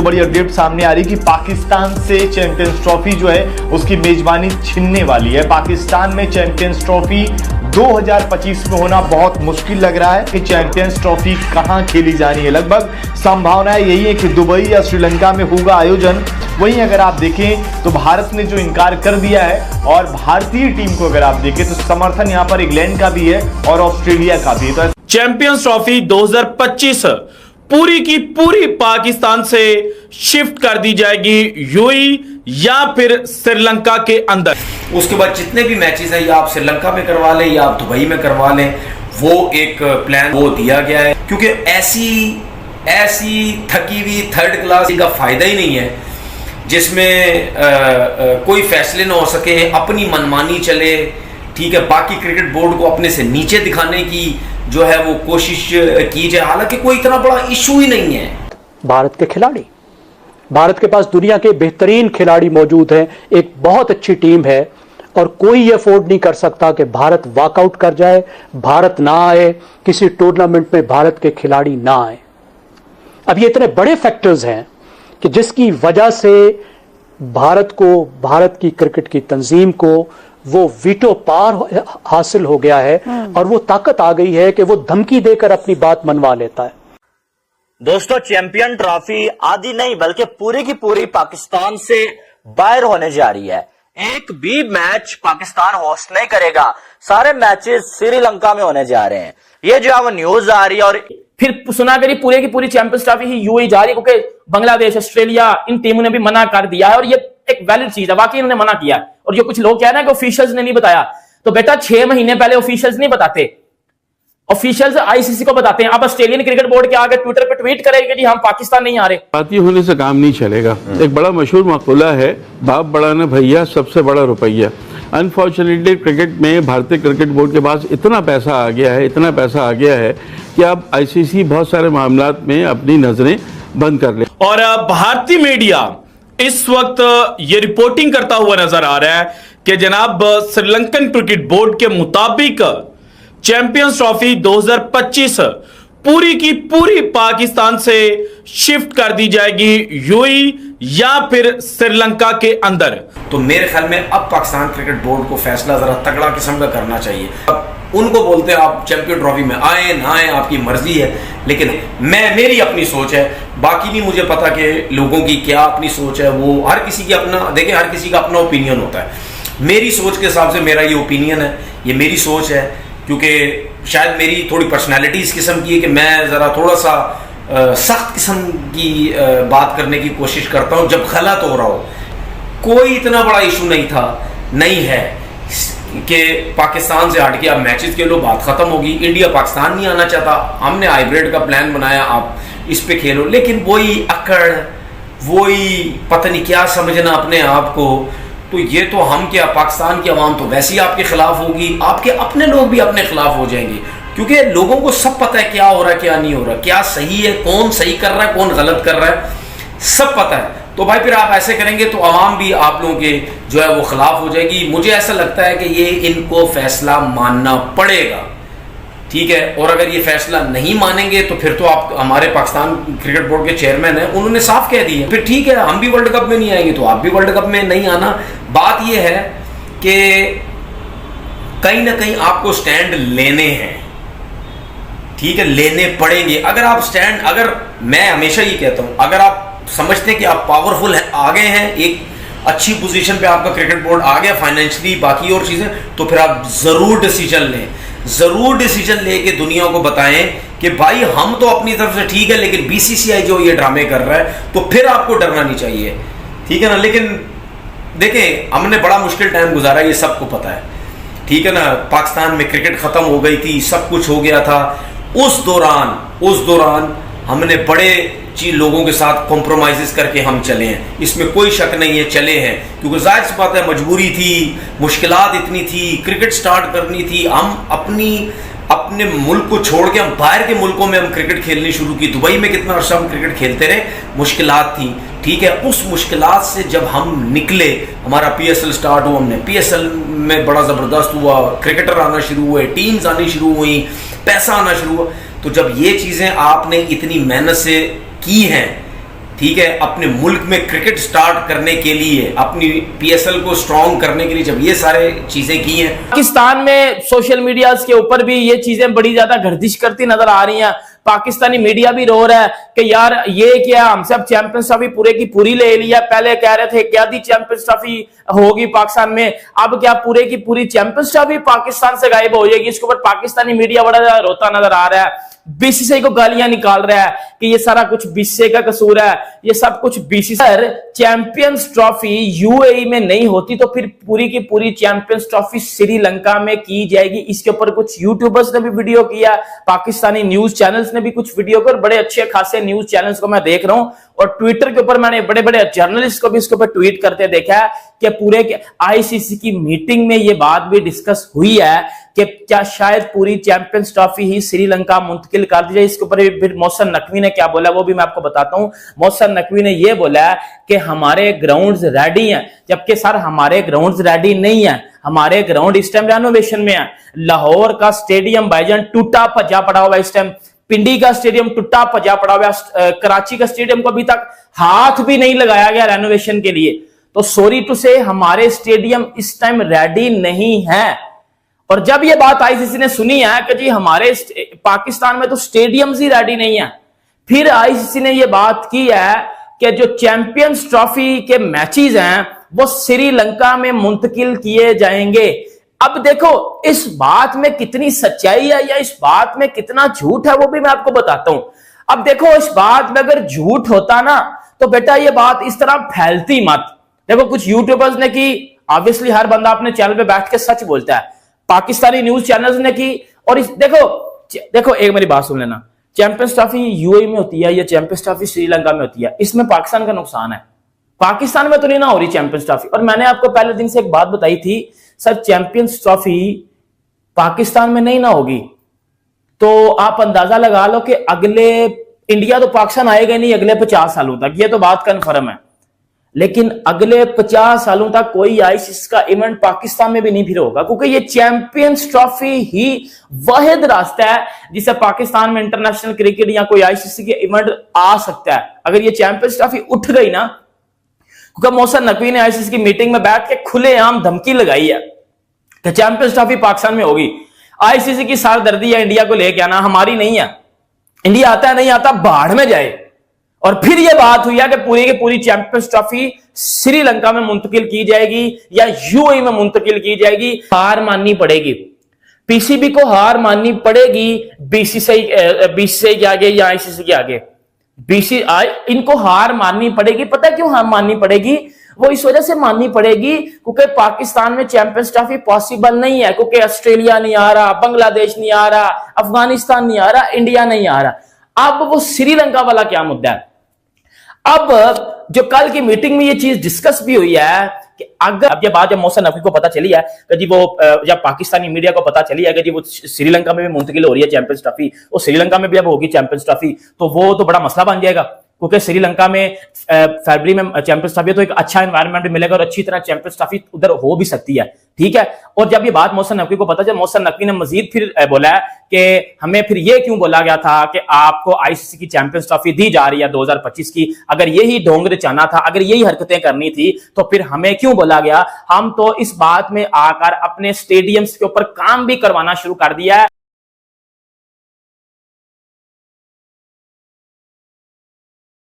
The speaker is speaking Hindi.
बड़ी अपडेट सामने आ रही कि पाकिस्तान से चैंपियंस ट्रॉफी जो है उसकी मेजबानी छिनने वाली है। पाकिस्तान में चैंपियंस ट्रॉफी 2025 में होना बहुत मुश्किल लग रहा है कि चैंपियंस ट्रॉफी कहां खेली जानी है। लगभग संभावनाएं यही है कि दुबई या श्रीलंका में होगा आयोजन। वहीं अगर आप देखें तो भारत ने जो इनकार कर दिया है और भारतीय टीम को अगर आप देखें तो समर्थन यहां पर इंग्लैंड का भी है और ऑस्ट्रेलिया का भी है। तो चैंपियंस ट्रॉफी 2025 पूरी की पूरी पाकिस्तान से शिफ्ट कर दी जाएगी यूएई या फिर श्रीलंका के अंदर। उसके बाद जितने भी मैचेस हैं या आप श्रीलंका में करवा लें या आप दुबई में करवा लें, वो एक प्लान वो दिया गया है, क्योंकि ऐसी थकी हुई थर्ड क्लास का फायदा ही नहीं है जिसमें कोई फैसले ना हो सके, अपनी मनमानी चले। ठीक है, बाकी क्रिकेट बोर्ड को अपने से नीचे दिखाने की जो है वो कोशिश की जाए, हालांकि कोई इतना बड़ा इशू ही नहीं है। भारत के खिलाड़ी, भारत के पास दुनिया के बेहतरीन खिलाड़ी मौजूद हैं, एक बहुत अच्छी टीम है और कोई ये अफोर्ड नहीं कर सकता कि भारत वॉकआउट कर जाए, भारत ना आए, किसी टूर्नामेंट में भारत के खिलाड़ी ना आए। अब ये इतने बड़े फैक्टर्स हैं कि जिसकी वजह से भारत को, भारत की क्रिकेट की तंजीम को वो वीटो पार हासिल हो गया है और वो ताकत आ गई है कि वो धमकी देकर अपनी बात मनवा लेता है। दोस्तों, चैंपियन ट्रॉफी आधी नहीं बल्कि पूरी की पूरी पाकिस्तान से बाहर होने जा रही है। एक भी मैच पाकिस्तान होस्ट नहीं करेगा, सारे मैचेस श्रीलंका में होने जा रहे हैं। ये जो है न्यूज आ रही है। और फिर सुना करी पूरे की पूरी चैंपियंस ट्रॉफी ही यूएई जा रही है, क्योंकि बांग्लादेश, ऑस्ट्रेलिया, इन टीमों ने भी मना कर दिया है और ये एक वैलिड चीज है, वाकई इन्होंने मना किया। और जो कुछ लोग कह रहे हैं कि ऑफिशियल्स ने नहीं बताया, तो बेटा 6 महीने पहले ऑफिशियल्स नहीं बताते, ऑफिशियल्स आईसीसी को बताते हैं। अब ऑस्ट्रेलियन क्रिकेट बोर्ड के आगे ट्विटर पे ट्वीट करेंगे कि हम पाकिस्तान नहीं आ रहे। भारतीय होने से काम नहीं चलेगा। एक बड़ा मशहूर मकूला है, बाप बड़ा ना भैया, सबसे बड़ा रुपया। अनफॉर्चुनेटली क्रिकेट में भारतीय क्रिकेट बोर्ड के पास इतना पैसा आ गया है, इतना पैसा आ गया है कि अब आईसीसी बहुत सारे मामलात में अपनी नजरें बंद कर ले। और भारतीय मीडिया इस वक्त ये रिपोर्टिंग करता हुआ नजर आ रहा है कि जनाब श्रीलंकन क्रिकेट बोर्ड के मुताबिक चैंपियंस ट्रॉफी 2025 पूरी की पूरी पाकिस्तान से शिफ्ट कर दी जाएगी यूएई या फिर श्रीलंका के अंदर। तो मेरे ख्याल में अब पाकिस्तान क्रिकेट बोर्ड को फैसला जरा तगड़ा किस्म का करना चाहिए। अब उनको बोलते हैं आप चैंपियन ट्रॉफी में आए ना आए, आपकी मर्जी है, लेकिन मेरी अपनी सोच है, बाकी नहीं मुझे पता कि लोगों की क्या अपनी सोच है। वो हर किसी की अपना, देखिए हर किसी का अपना ओपिनियन होता है। मेरी सोच के हिसाब से मेरा ये ओपिनियन है, ये मेरी सोच है, क्योंकि शायद मेरी थोड़ी पर्सनैलिटी इस किस्म की है कि मैं ज़रा थोड़ा सा सख्त किस्म की बात करने की कोशिश करता हूँ जब गलत हो रहा हो। कोई इतना बड़ा इशू नहीं था, नहीं है कि पाकिस्तान से हट के आप मैचेस खेलो, बात ख़त्म होगी। इंडिया पाकिस्तान नहीं आना चाहता, हमने हाइब्रिड का प्लान बनाया, आप इस पे खेलो। लेकिन वही अकड़, वही पता नहीं क्या समझना अपने आप को, तो ये तो हम क्या, पाकिस्तान की आवाम तो वैसे ही आपके खिलाफ होगी, आपके अपने लोग भी अपने खिलाफ हो जाएंगे, क्योंकि लोगों को सब पता है क्या हो रहा है क्या नहीं हो रहा, क्या सही है, कौन सही कर रहा है, कौन गलत कर रहा है, सब पता है। तो भाई फिर आप ऐसे करेंगे तो आवाम भी आप लोगों के जो है वो खिलाफ हो जाएगी। मुझे ऐसा लगता है कि ये इनको फैसला मानना पड़ेगा, ठीक है। और अगर ये फैसला नहीं मानेंगे तो फिर तो आप, हमारे पाकिस्तान क्रिकेट बोर्ड के चेयरमैन हैं, उन्होंने साफ कह दिया, फिर ठीक है हम भी वर्ल्ड कप में नहीं आएंगे तो आप भी वर्ल्ड कप में नहीं आना। बात ये है कि कहीं ना कहीं आपको स्टैंड लेने हैं, ठीक है, लेने पड़ेंगे। अगर आप स्टैंड, अगर मैं हमेशा ये कहता हूं, अगर आप समझते हैं कि आप पावरफुल हैं, आ गए हैं, एक अच्छी पोजीशन पे आपका क्रिकेट बोर्ड आ गया फाइनेंशियली, बाकी और चीजें, तो फिर आप जरूर डिसीजन लें, जरूर डिसीजन लेके दुनिया को बताएं कि भाई हम तो अपनी तरफ से ठीक है, लेकिन बीसीसीआई जो ये ड्रामे कर रहा है, तो फिर आपको डरना नहीं चाहिए, ठीक है ना। लेकिन देखें, हमने बड़ा मुश्किल टाइम गुजारा, ये सबको पता है, ठीक है ना। पाकिस्तान में क्रिकेट खत्म हो गई थी, सब कुछ हो गया था। उस दौरान हमने बड़े लोगों के साथ कॉम्प्रोमाइजेस करके हम चले हैं, इसमें कोई शक नहीं है, चले हैं, क्योंकि जाहिर सी बात है मजबूरी थी, मुश्किलात इतनी थी, क्रिकेट स्टार्ट करनी थी, हम अपने मुल्क को छोड़ के हम बाहर के मुल्कों में हम क्रिकेट खेलनी शुरू की। दुबई में कितना अर्सा हम क्रिकेट खेलते रहे, मुश्किलात थी, ठीक है। उस मुश्किलात से जब हम निकले, हमारा पीएसएल स्टार्ट हुआ, हमने पीएसएल में बड़ा ज़बरदस्त हुआ, क्रिकेटर आना शुरू हुए, टीम्स आनी शुरू हुई, पैसा आना शुरू हुआ। तो जब ये चीज़ें आपने इतनी मेहनत से की हैं, ठीक है, अपने मुल्क में क्रिकेट स्टार्ट करने के लिए, अपनी पीएसएल को स्ट्रॉन्ग करने के लिए जब ये सारे चीजें की हैं। पाकिस्तान में सोशल मीडिया के ऊपर भी ये चीजें बड़ी ज्यादा गर्दिश करती नजर आ रही हैं। पाकिस्तानी मीडिया भी रो रहा है कि यार ये क्या, हमसे अब चैंपियंस ट्रॉफी पूरे की पूरी ले लिया। पहले कह रहे थे क्या दी चैंपियंस ट्रॉफी होगी पाकिस्तान में, अब क्या पूरे की पूरी चैंपियंस ट्रॉफी पाकिस्तान से गायब हो जाएगी। इसके ऊपर पाकिस्तानी मीडिया बड़ा ज्यादा रोता नजर आ रहा है, बीसीसीआई को गालियां निकाल रहा है कि ये सारा कुछ बीसीसीआई का कसूर है, ये सब कुछ बीसीसीआई। चैंपियंस ट्रॉफी यूएई में नहीं होती तो फिर पूरी की पूरी चैंपियंस ट्रॉफी श्रीलंका में की जाएगी। इसके ऊपर कुछ यूट्यूबर्स ने भी वीडियो किया, पाकिस्तानी न्यूज चैनल्स ने भी कुछ वीडियो कर, बड़े अच्छे खासे न्यूज चैनल्स को मैं देख रहा हूं और ट्विटर के ऊपर मैंने बड़े बड़े जर्नलिस्ट को भी इसके ऊपर ट्वीट करते देखा है कि पूरे के आईसीसी की मीटिंग में यह बात भी डिस्कस हुई है कि क्या शायद पूरी चैंपियंस ट्रॉफी ही श्रीलंका मुंतकिल कर दी जाए। इसके ऊपर फिर मोहसिन नकवी ने क्या बोला वो भी मैं आपको बताता हूं। मोहसिन नकवी ने यह बोला कि हमारे ग्राउंड्स रेडी हैं, जबकि सर हमारे ग्राउंड्स रेडी नहीं है। हमारे ग्राउंड इस टाइम रेनोवेशन में है। लाहौर का स्टेडियम भाईजान टूटा भज्जा पड़ा हुआ, इस टाइम पिंडी का स्टेडियम टूटा भज्जा पड़ा हुआ, कराची का स्टेडियम को अभी तक हाथ भी नहीं लगाया गया रेनोवेशन के लिए। तो सॉरी टू से हमारे स्टेडियम इस टाइम रेडी नहीं है। और जब ये बात आईसीसी ने सुनी है कि जी हमारे पाकिस्तान में तो स्टेडियम्स ही रेडी नहीं है, फिर आईसीसी ने ये बात की है कि जो चैंपियंस ट्रॉफी के मैचेस हैं वो श्रीलंका में मुंतकिल किए जाएंगे। अब देखो इस बात में कितनी सच्चाई है या इस बात में कितना झूठ है वो भी मैं आपको बताता हूं। अब देखो इस बात में अगर झूठ होता ना तो बेटा ये बात इस तरह फैलती मत। देखो कुछ यूट्यूबर्स ने की, ऑब्वियसली हर बंदा अपने चैनल पे बैठ के सच बोलता है, पाकिस्तानी न्यूज चैनल्स ने की। और इस देखो एक मेरी बात सुन लेना, चैंपियंस ट्रॉफी यूएई में होती है या चैंपियंस ट्रॉफी श्रीलंका में होती है, इसमें पाकिस्तान का नुकसान है। पाकिस्तान में तो नहीं ना हो रही चैंपियंस ट्रॉफी। और मैंने आपको पहले दिन से एक बात बताई थी, सर चैंपियंस ट्रॉफी पाकिस्तान में नहीं ना होगी तो आप अंदाजा लगा लो कि अगले, इंडिया तो पाकिस्तान आएगा नहीं अगले 50 सालों तक, ये तो बात कन्फर्म है। लेकिन अगले 50 सालों तक कोई आईसीसी का इवेंट पाकिस्तान में भी नहीं फिर होगा, क्योंकि ये चैंपियंस ट्रॉफी ही वाहिद रास्ता है जिससे पाकिस्तान में इंटरनेशनल क्रिकेट या कोई आईसीसी के इवेंट आ सकता है। अगर ये चैंपियंस ट्रॉफी उठ गई ना, क्योंकि मोहसिन नकवी ने आईसीसी की मीटिंग में बैठ के खुलेआम धमकी लगाई है कि चैंपियंस ट्रॉफी पाकिस्तान में होगी। आईसीसी की सरदर्दी है इंडिया को लेके आना, हमारी नहीं है। इंडिया आता है नहीं आता बाढ़ में जाए। और फिर यह बात हुई है कि पूरी की पूरी चैंपियंस ट्रॉफी श्रीलंका में मुंतकिल की जाएगी या यूएई में मुंतकिल की जाएगी। हार माननी पड़ेगी, पीसीबी को हार माननी पड़ेगी बीसीसीआई के आगे या आईसीसी के आगे। बीसीसीआई इनको हार माननी पड़ेगी। पता है क्यों हार माननी पड़ेगी? वो इस वजह से माननी पड़ेगी क्योंकि पाकिस्तान में चैंपियंस ट्रॉफी पॉसिबल नहीं है, क्योंकि ऑस्ट्रेलिया नहीं आ रहा, बांग्लादेश नहीं आ रहा, अफगानिस्तान नहीं आ रहा, इंडिया नहीं आ रहा। अब वो श्रीलंका वाला क्या मुद्दा है? अब जो कल की मीटिंग में ये चीज डिस्कस भी हुई है कि अगर, अब ये बात जब मोहसिन नकवी को पता चली है कि जी वो, जब पाकिस्तानी मीडिया को पता चली है कि जी वो श्रीलंका में भी मुंतकिल हो रही है चैंपियंस ट्रॉफी, वो श्रीलंका में भी अब होगी चैंपियंस ट्रॉफी, तो वो तो बड़ा मसला बन जाएगा। क्योंकि श्रीलंका में फरवरी में चैंपियंस ट्रॉफी तो एक अच्छा एनवायरनमेंट भी मिलेगा और अच्छी तरह चैंपियंस ट्रॉफी उधर हो भी सकती है, ठीक है। और जब ये बात मोहसिन नकवी को पता चला, मोहसिन नकवी ने मजीद फिर बोला है कि हमें फिर ये क्यों बोला गया था कि आपको आईसीसी की चैंपियंस ट्रॉफी दी जा रही है 2025 की, अगर यही ढोंग रचाना था, अगर यही हरकतें करनी थी तो फिर हमें क्यों बोला गया? हम तो इस बात में आकर अपने स्टेडियम्स के ऊपर काम भी करवाना शुरू कर दिया है।